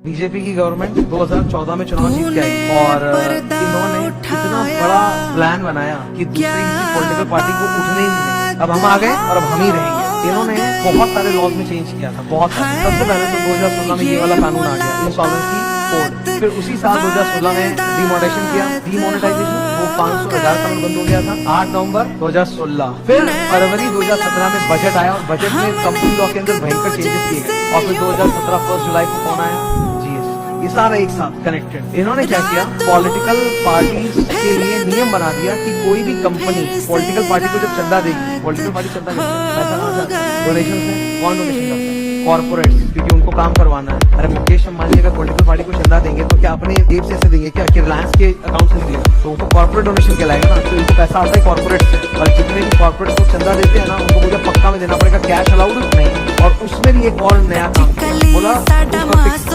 BJP की government 2014 में चुनाव जीत के आई और इन्होंने इतना बड़ा प्लान बनाया कि दूसरी किसी पॉलिटिकल पार्टी को उठने ही नहीं देंगे। अब हम आ गए और अब हम ही रहेंगे। इन्होंने बहुत सारे लॉज में चेंज किया था, बहुत सारे। सबसे पहले तो 2016 में ये वाला कानून आ गया, इंसॉल्वेंसी कोड। फिर उसी साल 2016 में डिमोनेटाइजेशन किया, डिमोनेटाइजेशन वो 500,000 का बंद हो गया था 8 नवंबर 2016। फिर फरवरी 2017 में बजट आया और बजट में कंपनी लॉ के अंदर भयंकर चेंजेस किए गए और फिर 2017 1 जुलाई को कौन आया, ये सारा एक साथ कनेक्टेड। इन्होंने क्या किया, पॉलिटिकल पार्टीज के लिए नियम बना दिया कि कोई भी कंपनी पॉलिटिकल पार्टी को जब चंदा देगी, पॉलिटिकल पार्टी चंदा देगी, पैसा कहाँ जाता है, डोनेशन से। कौन डोनेशन करता है, कॉर्पोरेट्स, क्योंकि उनको काम करवाना है। अरे मुकेश अंबानी अगर पॉलिटिकल पार्टी को चंदा देंगे तो क्या अपने जेब से देंगे क्या, कि रिलायंस के अकाउंट से देंगे, तो उनको कॉर्पोरेट डोनेशन कहलाएगा ना। तो इनको पैसा आता है कॉर्पोरेट से, और जितने भी कॉर्पोरेट को चंदा देते हैं ना उनको मुझे पक्का में देना पड़ेगा, कैश अलाउड नहीं। और उसमें भी एक और नया काम बोला,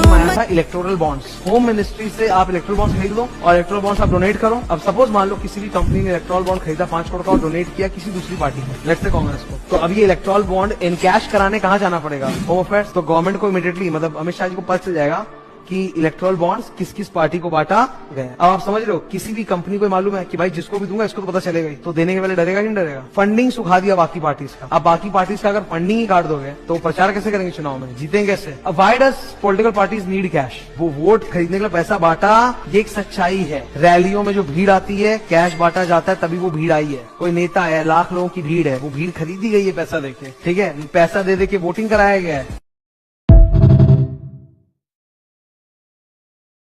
आया था इलेक्टोरल बॉन्ड्स। होम मिनिस्ट्री से आप इलेक्ट्रल बॉन्ड्स खरीद लो और इलेक्ट्रल बॉन्ड्स आप डोनेट करो। अब सपोज मान लो किसी भी कंपनी ने इलेक्ट्रल बॉन्ड खरीदा 5 करोड़ का और डोनेट किया किसी दूसरी पार्टी को, लेट्स से कांग्रेस को, तो अब ये इलेक्ट्रल बॉन्ड इन कैश कराने कहाँ जाना पड़ेगा, होम अफेयर्स। तो गवर्नमेंट को इमीडिएटली, मतलब अमित शाह जी को पता चल जाएगा कि इलेक्ट्रल बॉन्ड्स किस किस पार्टी को बांटा गया। अब आप समझ रहे हो, किसी भी कंपनी को मालूम है कि भाई जिसको भी दूंगा इसको तो पता चलेगा ही, तो देने के पहले डरेगा कि नहीं डरेगा। फंडिंग सुखा दिया बाकी पार्टीज का। अब बाकी पार्टीज का अगर फंडिंग ही काट दोगे तो प्रचार कैसे करेंगे चुनाव में, जीतेंगे कैसे। अब why does political parties need cash, वो वोट खरीदने के लिए पैसा बांटा, ये एक सच्चाई है। रैलियों में जो भीड़ आती है, कैश बांटा जाता है, तभी वो भीड़ आई है। कोई नेता है, लाख लोगों की भीड़ है, वो भीड़ खरीदी गई है पैसा देके, ठीक है, पैसा दे दे के वोटिंग कराया गया है।